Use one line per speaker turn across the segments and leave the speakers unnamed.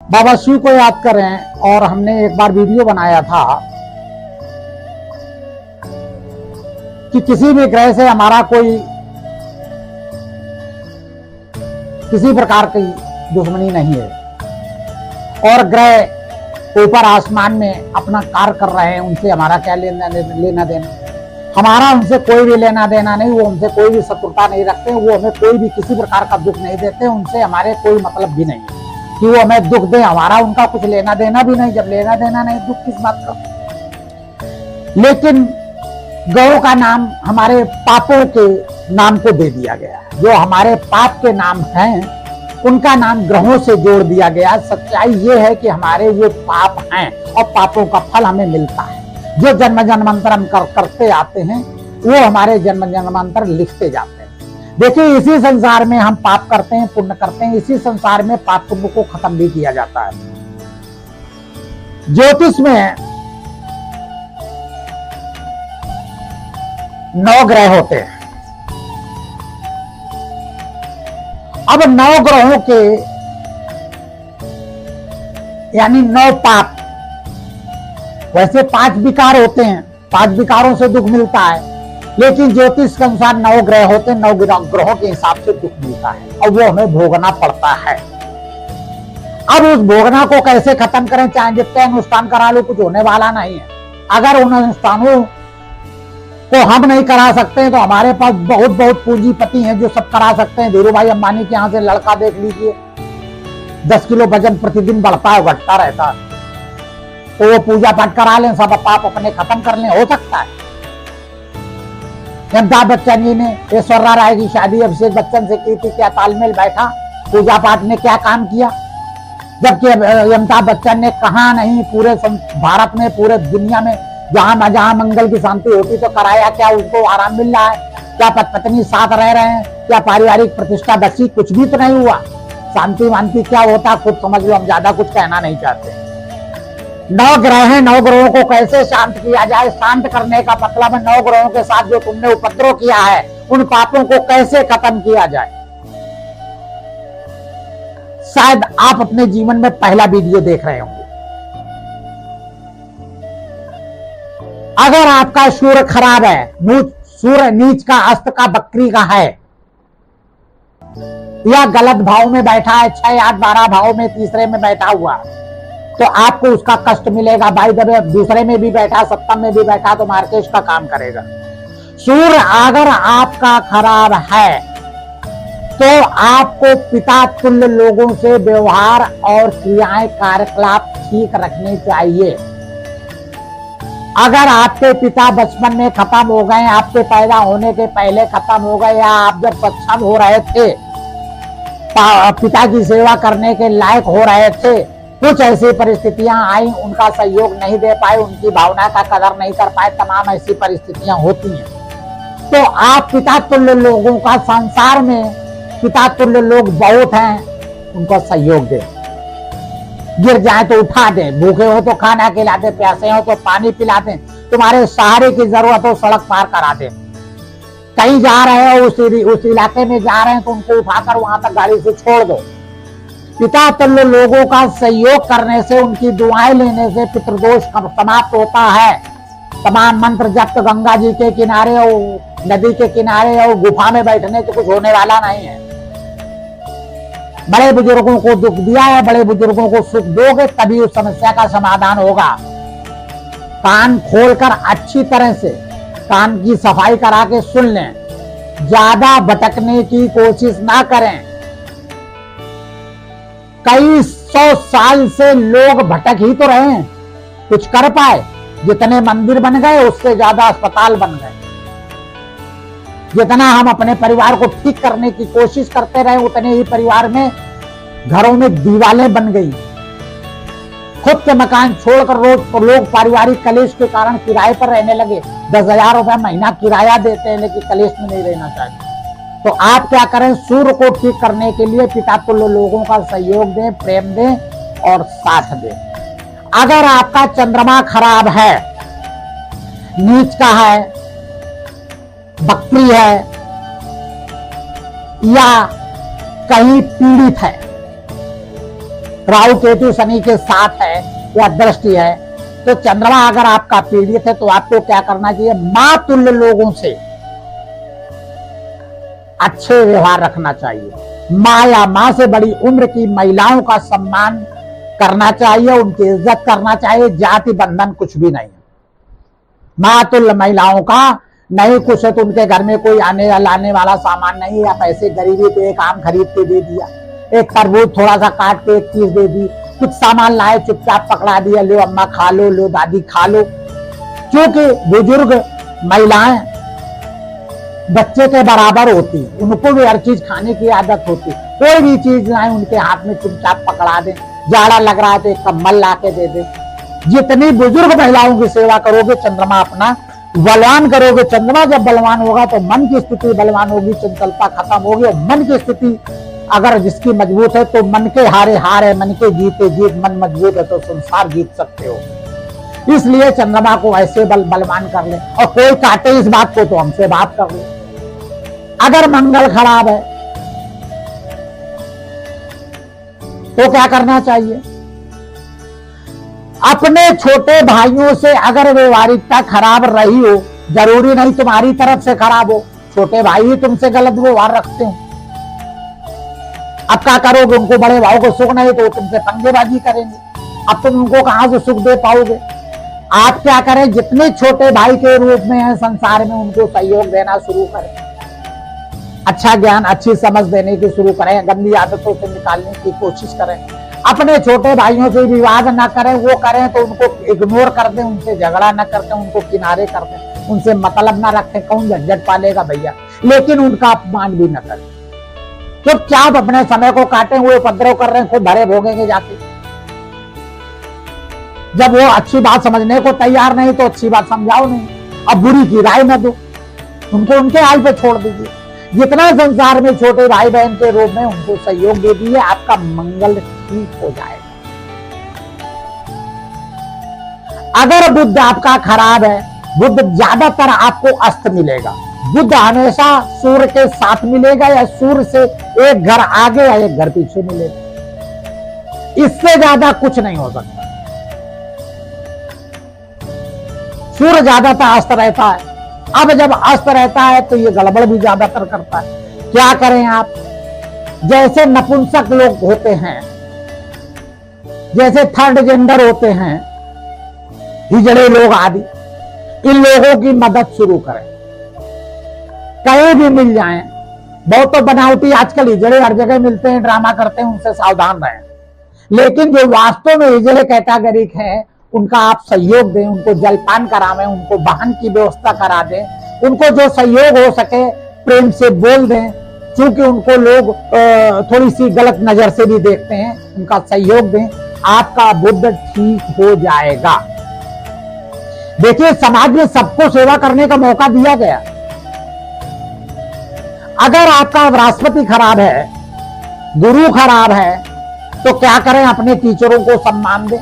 बाबा शिव को याद करें। और हमने एक बार वीडियो बनाया था कि किसी भी ग्रह से हमारा कोई किसी प्रकार की दुश्मनी नहीं है, और ग्रह ऊपर आसमान में अपना कार्य कर रहे हैं, उनसे हमारा क्या लेना देना। हमारा उनसे कोई भी लेना देना नहीं, वो उनसे कोई भी शत्रुता नहीं रखते, वो हमें कोई भी किसी प्रकार का दुख नहीं देते, उनसे हमारे कोई मतलब भी नहीं है कि वो हमें दुख दे। हमारा उनका कुछ लेना देना भी नहीं, जब लेना देना नहीं दुख किस बात का। लेकिन ग्रहों का नाम हमारे पापों के नाम को दे दिया गया, जो हमारे पाप के नाम हैं उनका नाम ग्रहों से जोड़ दिया गया। सच्चाई ये है कि हमारे वो पाप हैं और पापों का फल हमें मिलता है। जो जन्म जन्मांतर हम करते आते हैं वो हमारे जन्म जन्मांतर लिखते जाते हैं। देखिए, इसी संसार में हम पाप करते हैं, पुण्य करते हैं, इसी संसार में पाप पुण्य को खत्म भी किया जाता है। ज्योतिष में 9 ग्रह होते हैं। अब 9 ग्रहों के यानी 9 पाप, वैसे 5 विकार होते हैं, 5 विकारों से दुख मिलता है, लेकिन ज्योतिष के अनुसार 9 ग्रह होते हैं, 9 ग्रहों के हिसाब से दुख मिलता है और वो हमें भोगना पड़ता है। अब उस भोगना को कैसे खत्म करें? चाहे जितने अनुष्ठान करा लो, कुछ होने वाला नहीं है। अगर उन अनुष्ठानों को हम नहीं करा सकते तो हमारे पास बहुत बहुत पूंजीपति हैं जो सब करा सकते हैं। धीरू भाई अंबानी के यहाँ से लड़का देख लीजिए, 10 किलो वजन प्रतिदिन बढ़ता है, घटता रहता है, तो वो पूजा पाठ करा लें, सब पाप अपने खत्म कर लें, हो सकता है। अमिताभ बच्चन जी ने ऐश्वर्या राय की शादी अभिषेक बच्चन से की थी, क्या तालमेल बैठा? पूजा पाठ ने क्या काम किया? जबकि अमिताभ बच्चन ने कहा नहीं, पूरे भारत में, पूरे दुनिया में जहां मंगल की शांति होती तो कराया क्या? उसको आराम मिल रहा है क्या? पत्नी साथ रह रहे हैं क्या? पारिवारिक प्रतिष्ठा बची? कुछ भी तो नहीं हुआ। शांति वांति क्या होता खुद समझ लो, हम ज्यादा कुछ कहना नहीं चाहते। 9 ग्रह हैं, 9 ग्रहों को कैसे शांत किया जाए? शांत करने का मतलब है 9 ग्रहों के साथ जो तुमने उपद्रव किया है उन पापों को कैसे खत्म किया जाए। शायद आप अपने जीवन में पहला वीडियो देख रहे होंगे। अगर आपका सूर्य खराब है, सूर्य नीच का, अस्त का, बकरी का है, या गलत भाव में बैठा है, 6, 8, 12 भाव में तीसरे में बैठा हुआ, तो आपको उसका कष्ट मिलेगा। भाई जब दूसरे में भी बैठा, सप्तम में भी बैठा, तो मार्केश का काम करेगा। सूर्य अगर आपका खराब है तो आपको पिता तुल्य लोगों से व्यवहार और क्रियाएं, कार्यकलाप ठीक रखने चाहिए। अगर आपके पिता बचपन में खत्म हो गए, आपके पैदा होने के पहले खत्म हो गए, या आप जब सक्षम हो रहे थे, पिता की सेवा करने के लायक हो रहे थे, कुछ ऐसी परिस्थितियां आई, उनका सहयोग नहीं दे पाए, उनकी भावना का कदर नहीं कर पाए, तमाम ऐसी परिस्थितियां होती हैं, तो आप पिता तुल्य लोगों का, संसार में पिता तुल्य लोग बहुत हैं, उनको सहयोग दें। गिर जाए तो उठा दें, भूखे हो तो खाना खिला दें, प्यासे हो तो पानी पिला दें, तुम्हारे सहारे की जरूरत हो सड़क पार करा दें। कहीं जा रहे हो, उस इलाके में जा रहे हैं तो उनको उठाकर वहां तक गाड़ी से छोड़ दो। पिता तुल्य लोगों का सहयोग करने से, उनकी दुआएं लेने से पितृदोष समाप्त होता है। तमाम मंत्र जप गंगा जी के किनारे हो, नदी के किनारे हो, गुफा में बैठने से कुछ होने वाला नहीं है। बड़े बुजुर्गों को दुख दिया है, बड़े बुजुर्गों को सुख दोगे तभी उस समस्या का समाधान होगा। कान खोलकर अच्छी तरह से कान की सफाई करा के सुन लें, ज्यादा भटकने की कोशिश ना करें। कई 100 साल से लोग भटक ही तो रहे हैं, कुछ कर पाए? जितने मंदिर बन गए उससे ज्यादा अस्पताल बन गए। जितना हम अपने परिवार को ठीक करने की कोशिश करते रहे, उतने ही परिवार में, घरों में दीवारें बन गई। खुद के मकान छोड़कर लोग पारिवारिक कलेश के कारण किराए पर रहने लगे। 10,000 रुपए महीना किराया देते हैं, लेकिन कलेश में नहीं रहना चाहिए। तो आप क्या करें? सूर्य को ठीक करने के लिए पिता तुल्य लोगों का सहयोग दें, प्रेम दें और साथ दें। अगर आपका चंद्रमा खराब है, नीच का है, बकरी है, या कहीं पीड़ित है, राहु केतु शनि के साथ है या दृष्टि है, तो चंद्रमा अगर आपका पीड़ित है तो आपको क्या करना चाहिए? मां तुल्य लोगों से अच्छे व्यवहार रखना चाहिए। माँ या माँ से बड़ी उम्र की महिलाओं का सम्मान करना चाहिए, उनकी इज्जत करना चाहिए। जाति बंधन कुछ भी नहीं है। माँ तुल्य महिलाओं का नहीं कुछ है तो उनके घर में कोई आने या लाने वाला सामान नहीं, या पैसे गरीबी पे एक आम खरीद के दे दिया, एक तरबूज थोड़ा सा काट के एक चीज दे दी, कुछ सामान लाए चुपचाप पकड़ा दिया, लो अम्मा खा लो, लो दादी खा लो। क्योंकि बुजुर्ग महिलाएं बच्चे के बराबर होती, उनको भी हर चीज खाने की आदत होती। कोई भी चीज लाए उनके हाथ में चुपचाप पकड़ा दे, जाड़ा लग रहा है तो एक कंबल ला के दे दे। जितनी बुजुर्ग महिलाओं की सेवा करोगे, चंद्रमा अपना बलवान करोगे। चंद्रमा जब बलवान होगा तो मन की स्थिति बलवान होगी, चंचलता खत्म होगी। और मन की स्थिति अगर जिसकी मजबूत है तो मन के हारे हार है, मन के जीते जीत। मन मजबूत है तो संसार जीत सकते हो। इसलिए चंद्रमा को ऐसे बलवान कर ले। और कोई काटे इस बात को तो हमसे बात कर ले। अगर मंगल खराब है तो क्या करना चाहिए? अपने छोटे भाइयों से अगर व्यवहारिकता खराब रही हो, जरूरी नहीं तुम्हारी तरफ से खराब हो, छोटे भाई ही तुमसे गलत व्यवहार रखते हो, अब क्या करोगे? उनको बड़े भाव को सुख नहीं तो तुमसे पंगेबाजी करेंगे। अब तुम उनको कहां से सुख दे पाओगे? आप क्या करें? जितने छोटे भाई के रूप में है संसार में, उनको सहयोग देना शुरू करें। अच्छा ज्ञान, अच्छी समझ देने की शुरू करें। गंदी आदतों से निकालने की कोशिश करें। अपने छोटे भाइयों से विवाद ना करें, वो करें तो उनको इग्नोर कर दें, उनसे झगड़ा ना करते, उनको किनारे कर दें, उनसे मतलब ना रखें। कौन झंझट पालेगा भैया? लेकिन उनका अपमान भी न करें। चुपचाप अपने समय को काटें। वो उपद्रव कर रहे हैं, खुद भरे भोगेंगे जाके। जब वो अच्छी बात समझने को तैयार नहीं तो अच्छी बात समझाओ नहीं, अब बुरी की राय न दो, उनको उनके हाल पे छोड़ दीजिए। जितना संसार में छोटे भाई बहन के रूप में उनको सहयोग दे दीजिए, आपका मंगल ठीक हो जाएगा। अगर बुध आपका खराब है, बुध ज्यादातर आपको अस्त मिलेगा। बुध हमेशा सूर्य के साथ मिलेगा या सूर्य से एक घर आगे या एक घर पीछे मिलेगा। इससे ज्यादा कुछ नहीं हो सकता। सूर्य ज्यादातर अस्त रहता है। अब जब अस्त रहता है तो ये गड़बड़ भी ज्यादातर करता है। क्या करें आप? जैसे नपुंसक लोग होते हैं, जैसे थर्ड जेंडर होते हैं, हिजड़े लोग आदि, इन लोगों की मदद शुरू करें। कहीं भी मिल जाएं। बहुत तो बनावटी आजकल हिजड़े हर जगह मिलते हैं, ड्रामा करते हैं, उनसे सावधान रहें। लेकिन जो वास्तव में हिजड़े कैटेगरी हैं, उनका आप सहयोग दें, उनको जलपान करावें, उनको वाहन की व्यवस्था करा दें, उनको जो सहयोग हो सके प्रेम से बोल दें। क्योंकि उनको लोग थोड़ी सी गलत नजर से भी देखते हैं, उनका सहयोग दें। आपका बुध ठीक हो जाएगा। देखिए, समाज में सबको सेवा करने का मौका दिया गया। अगर आपका बृहस्पति खराब है, गुरु खराब है, तो क्या करें? अपने टीचरों को सम्मान दें।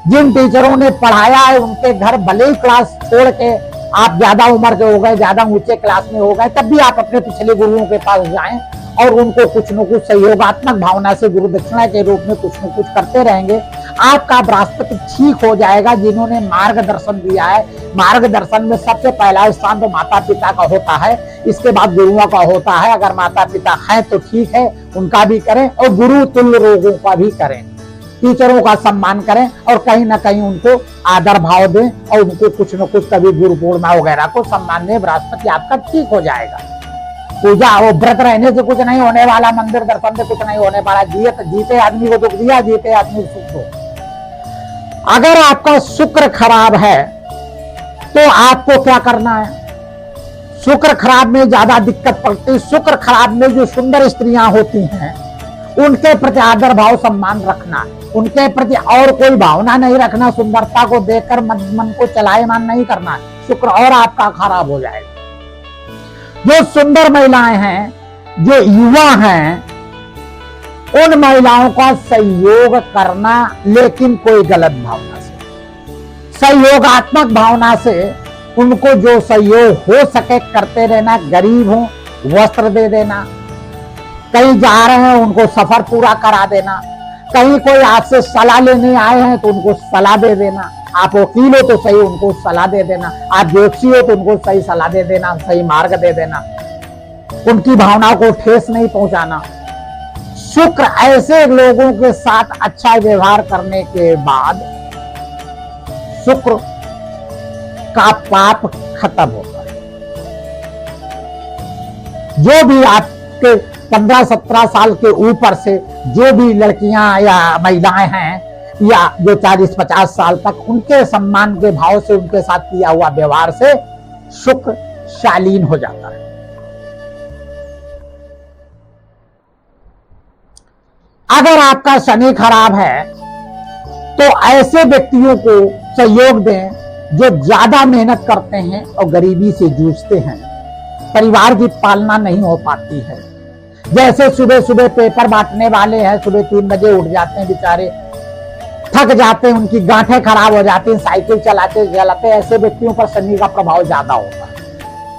जिन टीचरों ने पढ़ाया है उनके घर भले ही क्लास छोड़ के आप ज्यादा उम्र के हो गए, ज्यादा ऊंचे क्लास में हो गए, तब भी आप अपने पिछले गुरुओं के पास जाएं और उनको कुछ न कुछ सहयोगात्मक भावना से गुरु दक्षिणा के रूप में कुछ न कुछ करते रहेंगे। आपका बृहस्पति ठीक हो जाएगा। जिन्होंने मार्गदर्शन दिया है, मार्गदर्शन में सबसे पहला स्थान तो माता पिता का होता है, इसके बाद गुरुओं का होता है। अगर माता पिता हैं तो ठीक है, उनका भी करें, और गुरु तुल्य लोगों का भी करें। टीचरों का सम्मान करें और कहीं ना कहीं उनको आदर भाव दें और उनको कुछ न कुछ कभी गुरु पूर्णिमा वगैरह को सम्मान दें। बृहस्पति आपका ठीक हो जाएगा। पूजा और व्रत रहने से कुछ नहीं होने वाला, मंदिर दर्शन से कुछ नहीं होने वाला। जीते आदमी को दुख दिया, जीते आदमी को सुख दो। अगर आपका शुक्र खराब है तो आपको क्या करना है? शुक्र खराब में ज्यादा दिक्कत पड़ती। शुक्र खराब में जो सुंदर स्त्रियां होती हैं उनके प्रति आदर भाव सम्मान रखना, उनके प्रति और कोई भावना नहीं रखना, सुंदरता को देखकर मन को चलायमान नहीं करना। शुक्र और आपका खराब हो जाएगा। जो सुंदर महिलाएं हैं, जो युवा हैं, उन महिलाओं का सहयोग करना, लेकिन कोई गलत भावना से, सहयोगात्मक भावना से उनको जो सहयोग हो सके करते रहना। गरीब हो वस्त्र दे देना, कहीं जा रहे हैं उनको सफर पूरा करा देना, कहीं कोई आपसे सलाह लेने आए हैं तो उनको सलाह दे देना। आप वकील हो तो सही उनको सलाह दे देना, आप ज्योतिषी हो तो उनको सही सलाह दे देना, सही मार्ग दे देना, उनकी भावनाओं को ठेस नहीं पहुंचाना। शुक्र ऐसे लोगों के साथ अच्छा व्यवहार करने के बाद शुक्र का पाप खत्म होता है। जो भी आपके 15-17 साल के ऊपर से जो भी लड़कियां या महिलाएं हैं या जो 40-50 साल तक, उनके सम्मान के भाव से उनके साथ किया हुआ व्यवहार से शुक्र शालीन हो जाता है। अगर आपका शनि खराब है तो ऐसे व्यक्तियों को सहयोग दें जो ज्यादा मेहनत करते हैं और गरीबी से जूझते हैं, परिवार की पालना नहीं हो पाती है। जैसे सुबह सुबह पेपर बांटने वाले हैं, सुबह 3 बजे उठ जाते हैं, बेचारे थक जाते हैं, उनकी गांठें खराब हो जाती हैं, साइकिल चलाते चलाते, ऐसे व्यक्तियों पर शनि का प्रभाव ज्यादा होता है।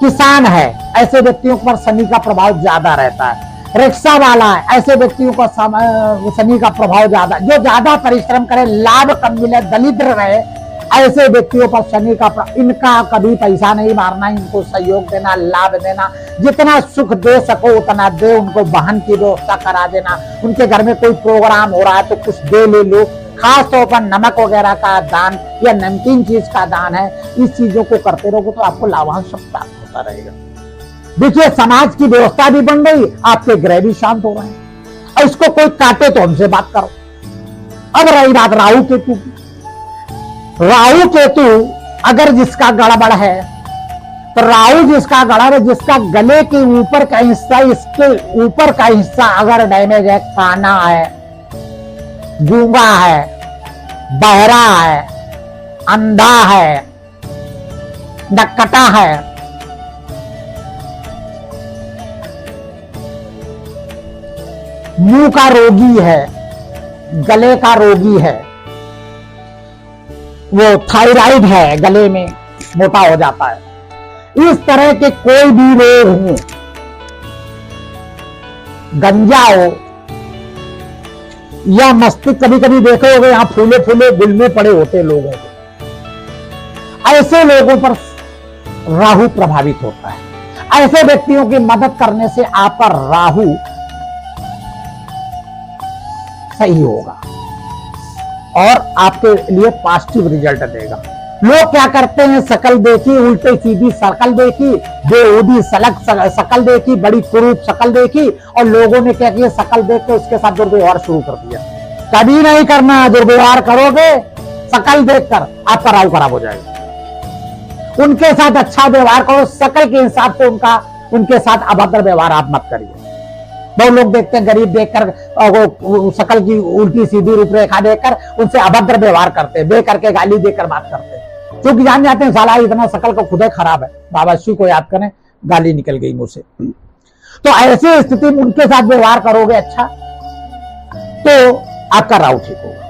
किसान है, ऐसे व्यक्तियों पर शनि का प्रभाव ज्यादा रहता है। रिक्शा वाला है, ऐसे व्यक्तियों का शनि का प्रभाव ज्यादा, जो ज्यादा परिश्रम करे, लाभ कम मिले, दरिद्र रहे, ऐसे व्यक्तियों पर शनि का इनका कभी पैसा नहीं मारना, इनको सहयोग देना, लाभ देना, जितना सुख दे सको उतना दे, उनको वाहन की व्यवस्था करा देना, उनके घर में कोई प्रोग्राम हो रहा है तो कुछ दे ले लो। खास तौर पर नमक वगैरह का दान या नमकीन चीज का दान है, इस चीजों को करते रहोगे तो आपको लाभांश प्राप्त होता रहेगा। देखिए, समाज की व्यवस्था भी बन गई, आपके ग्रह भी शांत हो रहे हैं। और इसको कोई काटे तो हमसे बात करो। अब रही बात राहु केतु की। राहु केतु अगर जिसका गड़बड़ है तो राहु जिसका गड़बड़ है, जिसका गले के ऊपर का हिस्सा, इसके ऊपर का हिस्सा अगर डैमेज है, काना है, गूंगा है, बहरा है, अंधा है, नक्कटा है, मुंह का रोगी है, गले का रोगी है, वो थायराइड है, गले में मोटा हो जाता है, इस तरह के कोई भी रोग हो, गंजा हो या मस्तिष्क, कभी कभी देखे होगे यहां फूले फूले गुलमे पड़े होते लोगों को, ऐसे लोगों पर राहु प्रभावित होता है। ऐसे व्यक्तियों की मदद करने से आपका राहु सही होगा और आपके लिए पॉजिटिव रिजल्ट देगा। लोग क्या करते हैं, शकल देखी, उल्टे सीधी शकल देखी, बेहूदी सलग शकल देखी, बड़ी कुरूप शकल देखी, और लोगों ने क्या किया, शकल देख के उसके साथ दुर्व्यवहार शुरू कर दिया। कभी नहीं करना, दुर्व्यवहार करोगे शकल देखकर आपका राहु खराब हो जाएगा। उनके साथ अच्छा व्यवहार करो, शकल के हिसाब से उनके साथ अभद्र व्यवहार आप मत करिए। बहुत लोग देखते हैं, गरीब देखकर, वो शकल की उल्टी सीधी रूपरेखा देखकर उनसे अभद्र व्यवहार करते हैं, बेकर के गाली देकर बात करते हैं, क्योंकि जान जाते हैं साला इतना शकल का खुद ही खराब है। बाबा श्री को याद करें, गाली निकल गई मुंह से। तो ऐसी स्थिति में उनके साथ व्यवहार करोगे अच्छा तो आपका राहु ठीक होगा।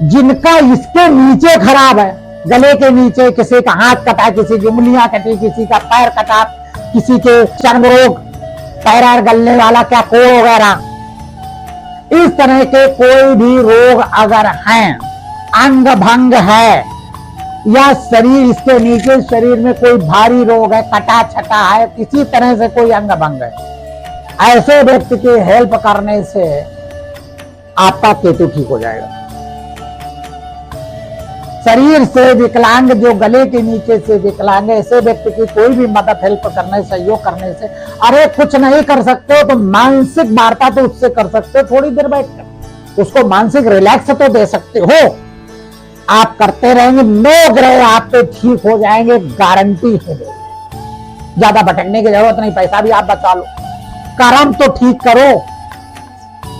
जिनका इसके नीचे खराब है, गले के नीचे, किसी का हाथ कटा, किसी की उंगलियां कटी, किसी का पैर कटा, किसी के चर्म रोग, पैर गलने वाला, क्या कोड़ वगैरह, इस तरह के कोई भी रोग अगर हैं, अंग भंग है, या शरीर इसके नीचे शरीर में कोई भारी रोग है, कटा छटा है, किसी तरह से कोई अंग भंग है, ऐसे व्यक्ति की हेल्प करने से आपका केतु ठीक हो जाएगा। शरीर से विकलांग, जो गले के नीचे से विकलांग है, ऐसे व्यक्ति की कोई भी मदद, हेल्प करने, सहयोग करने से, अरे कुछ नहीं कर सकते हो तो मानसिक वार्ता तो उससे कर सकते हो, थोड़ी देर बैठकर उसको मानसिक रिलैक्स तो दे सकते हो। आप करते रहेंगे, 9 ग्रह आप पे ठीक हो जाएंगे, गारंटी है। ज्यादा भटकने की जरूरत नहीं, पैसा भी आप बचा लो, कर्म तो ठीक करो।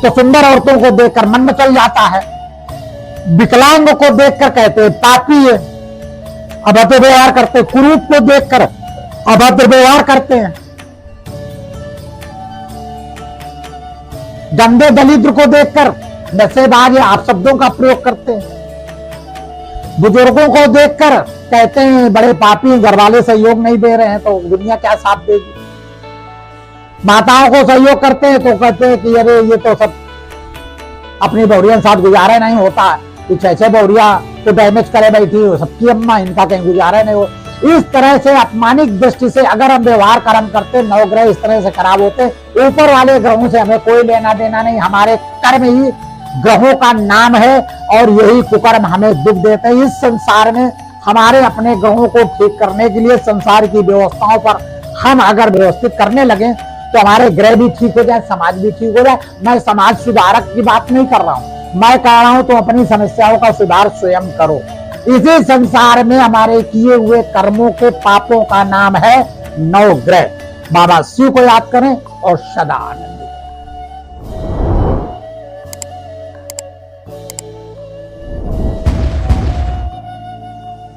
तो सुंदर औरतों को देखकर मन में चल जाता है, विकलांग को देखकर कहते हैं पापी है, अभद्र व्यवहार करते, कुरूप को देखकर अभद्र व्यवहार करते हैं, गंदे दलिद्र को देखकर नशेबाज आप शब्दों का प्रयोग करते हैं, बुजुर्गों को देखकर कहते हैं बड़े पापी, घर वाले सहयोग नहीं दे रहे हैं तो दुनिया क्या साथ देगी। माताओं को सहयोग करते हैं तो कहते हैं कि अरे ये तो सब अपनी बहुरिया के साथ गुजारा नहीं होता, कि 6 बहुरिया तो डैमेज करे बैठी हो, सबकी अम्मा, इनका कहीं गुजारा नहीं हो। इस तरह से अपमानिक दृष्टि से अगर हम व्यवहार कर्म करते, नवग्रह इस तरह से खराब होते, ऊपर वाले ग्रहों से हमें कोई लेना देना नहीं, हमारे कर्म ही ग्रहों का नाम है और यही कुकर्म हमें दुख देते हैं। इस संसार में हमारे अपने ग्रहों को ठीक करने के लिए संसार की व्यवस्थाओं पर हम अगर व्यवस्थित करने लगे तो हमारे ग्रह भी ठीक हो जाए, समाज भी ठीक हो जाए। मैं समाज सुधारक की बात नहीं कर रहा हूं, मैं कह रहा हूं तो अपनी समस्याओं का सुधार स्वयं करो। इसी संसार में हमारे किए हुए कर्मों के पापों का नाम है नवग्रह। बाबा शिव को याद करें और सदा आनंद।